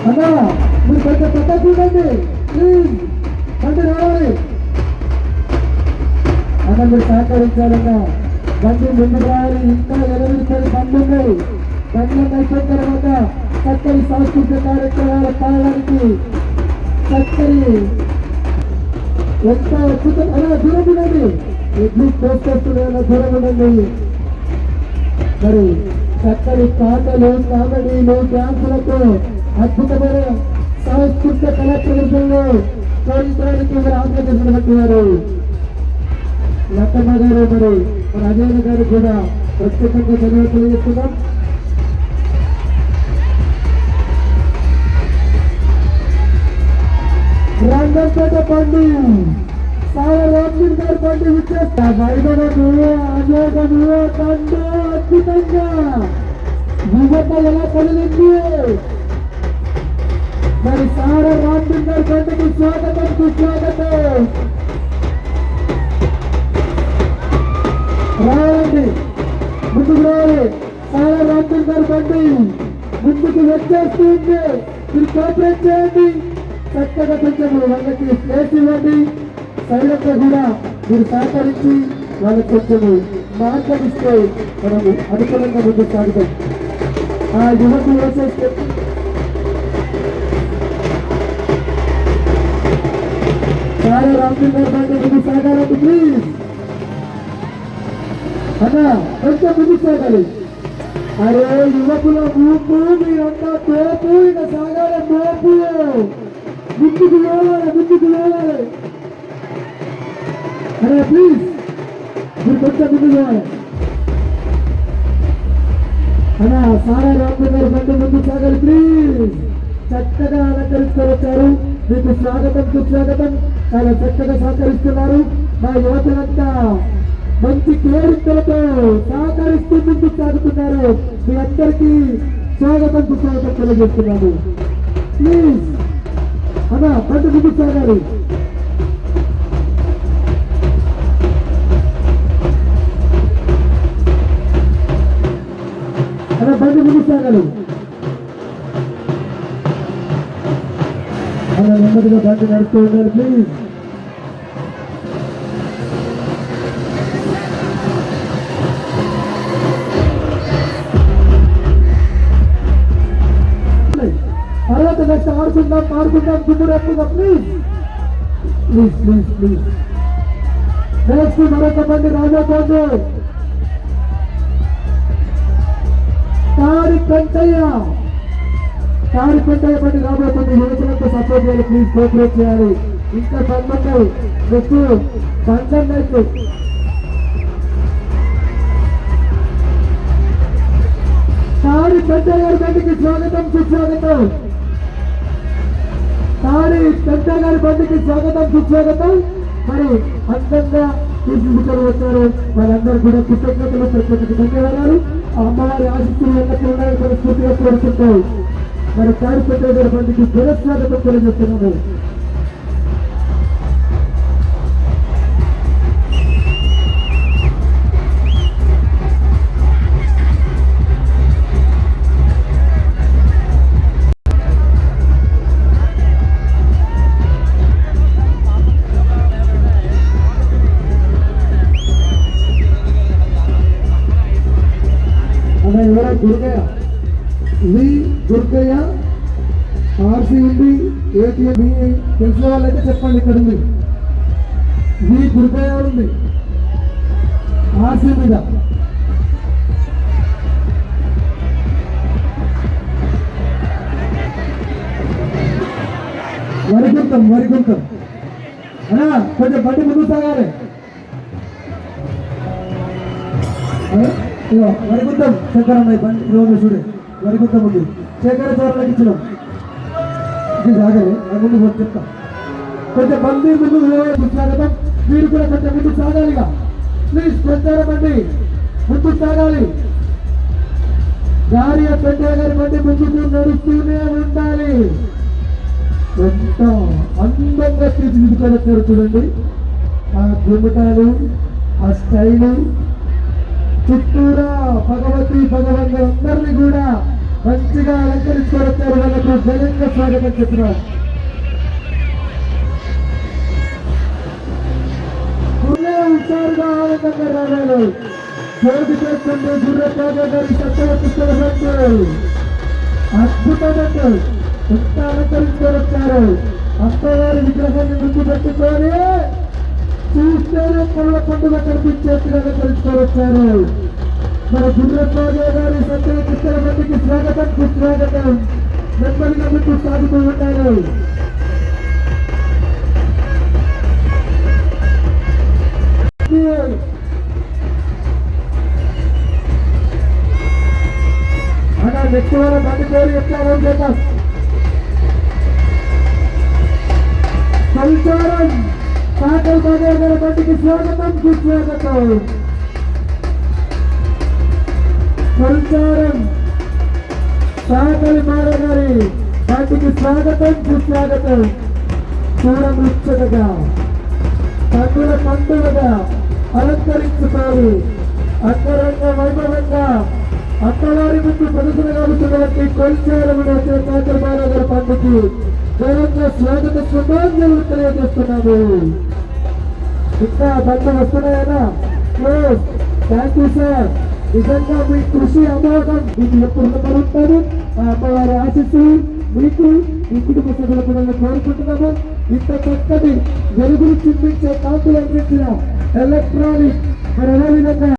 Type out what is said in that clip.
అన్నా మీరు కొంచెం పెద్ద చూడండి ప్లీజ్ బండి రావాలి అన్న మీరు సహకరించాలన్నా బండి ముందు రావాలి ఇంకా 8 బండ్లు ఉన్నాయి బండ్లను అయిపోయిన తర్వాత చక్కని సాంస్కృతిక కార్యక్రమాలు పాడడానికి చక్కని ఎంత అద్భుతం అలా దూరం ఉండండి ఎడ్లు ప్రోత్సహిస్తున్న దూరం ఉండండి మరి చక్కని పాటలు కామెడీలు డ్యాన్సులతో అద్భుతమైన సాంస్కృతిక కళా ప్రదర్శనలు చూడడానికి మరి ఆంధ్రప్రదేశ్ పట్టినారు లక్కమ్మ గారు మరి అజయ్ గారు కూడా ప్రత్యేకంగా ధన్యవాదాలు తెలియజేస్తున్నాం రంగంపేట పండి రామలింగ్ గారి పండి విచ్చేస్తా వైభవము అజోగము తండ్రి అద్భుతంగా యువత ఎలా కలిగింది మరి రామలింగ్ గారి పండికి స్వాగతం సుస్వాగతం రావండి ముందుకు రావాలి రామలింగ్ గారి పండి ముందుకు వచ్చేస్తుంది మీరు కోఆపరేట్ చేయండి చక్కగా కొంచెం వాళ్ళకి స్పేస్ ఇవ్వండి సైలెంట్గా కూడా మీరు సహకరించి వాళ్ళకి కొంచెం మాట్లాడిస్తే మనము అనుకూలంగా ముందుకు సాగుతాం ఆ యువకులు వచ్చేస్తే రామలింగ్ గారి ముందుకు సాగాలండి ప్లీజ్ అన్నా కొంచెం ముందుకు సాగాలి అరే యువకుల మూపు మీరంతా తోపు ఇక సాగాలి మోపు ముందుకు పోవాలి అరే ప్లీజ్ మీరు కొంచెం ముందుకు పోవాలి అన్నా రామలింగ్ గారు బండి ముందుకు సాగాలి ప్లీజ్ చక్కగా అలంకరించుకొని వచ్చారు మీకు స్వాగతం సుస్వాగతం చాలా చక్కగా సహకరిస్తున్నారు మా యువకులంతా మంచి కేరింతలతో సహకరిస్తూ ముందుకు సాగుతున్నారు మీ అందరికీ స్వాగతం సుస్వాగతం తెలియజేస్తున్నాను ప్లీజ్ అన్నా బండి ముందుకు సాగాలి అన్నా బండి ముందుకు సాగాలి అలా నెమ్మదిగా బండి నడుస్తూ ఉండాలి ప్లీజ్ తర్వాత నెక్స్ట్ ఆడుకుందాం గుడ్డు ప్లీజ్ నెక్స్ట్ మరొక బండి రాజాకోండి తాడి పెంటయ్య బండి రాబోతుంది యువకులంతా సపోర్ట్ చేయాలి ప్లీజ్ కోఆపరేట్ చేయాలి ఇంకా సంబంధం నెక్స్ట్ బంధం నెక్స్ట్ తాడి పెంటయ్య గారి బండికి స్వాగతం సుస్వాగతం బండికి స్వాగతం సుస్వాగతం మరి అందంగా తీసుకుని వచ్చారు వాళ్ళందరూ కూడా కృతజ్ఞతలు ప్రత్యేక ధన్యవాదాలు అమ్మవారి ఆశిస్తులు ఎన్నట్లు ఉన్నాయని మనస్ఫూర్తిగా కోరుకుంటాయి మరి తాడిపేట గారి బండికి పునఃస్వాగతం తెలియజేస్తున్నాము దుర్గయ్య ఆర్సీ ఉంది ఏటీఎం తెలిసిన వాళ్ళైతే చెప్పండి ఇక్కడ ఉంది దుర్గయ్య ఉంది ఆర్సీ మీద వరిగుంతం అన్నా కొంచెం బండి ముందు సాగాలి వరిగుంతం శంకరమ్మ బండి రోజు చూడే వరిగుంతం ఉంది శేఖరాచార్యులకు ఇచ్చినాం ఇది సాగలే ముందు చెప్తా కొంచెం బండి ముందు స్వాగతం మీరు కూడా కొంచెం ముందు సాగాలిగా ప్లీజ్ ప్రచారం బండి ముందు సాగాలి గారి పెద్దయ్య గారి బండి ముందుకు నడుస్తూనే ఉండాలి ఎంత అందంగా తీర్చిదిద్దుకొని వచ్చారు చూడండి ఆ గుమ్మటాలు ఆ స్టైలు చుట్టూరా భగవంతులందరినీ కూడా మంచిగా అలంకరించుకొని వచ్చారు. వాళ్ళకు ఘనంగా స్వాగతం చెప్పినారు. హుషారుగా ఆనందంగా రావాలి. చోటు చేస్తుంటే గుర్రపాగా గారి సత్యవతిస్తారు. అద్భుతమండి. ఎంత అలంకరించుకొని వచ్చారు. అమ్మవారి విగ్రహాన్ని ముందు పెట్టుకొని చూస్తేనే కళ్ళ పండుగ కనిపించేట్టుగా అలంకరించుకొని వచ్చారు. మన గుర్రపాగా గారి సత్యవతిస్తారు మందికి స్వాగతం సుస్వాగతం. నెమ్మదిగా ముందు సాగుతూ ఉంటారు. అలా నెక్స్ట్ వాళ్ళ బండి పేరు ఎట్లా చేద్దాం. సంచారం సాగర్ బాగా గారి బండికి స్వాగతం సుస్వాగతం. సంచారం సాగర్ బాగా గారి బండికి స్వాగతం సుస్వాగతం. చూడముచ్చటగా పండుగ పండుగగా అలంకరించుతారు. అంగరంగ వైభవంగా అమ్మవారి ముందు ప్రదర్శన కాబుతున్నటువంటి కొల్చారముడు సాగర్ పండుగకి ఘనంగా స్వాగత శుభాంజలు తెలియజేస్తున్నాము. ఇంకా బండ్లు వస్తున్నాయనా? Thank you sir. నిజంగా మీ కృషి అమోఘం. మీకు ఎప్పుడు ఉంటారు. ఆ అమ్మవారి ఆశిస్తూ మీకు మీ కుటుంబ సభ్యుల కూడా కోరుకుంటున్నాము. ఇంత చక్కటి వెలుగులు చూపించే కాంతులు అందించిన ఎలక్ట్రానిక్ మరి అదేవిధంగా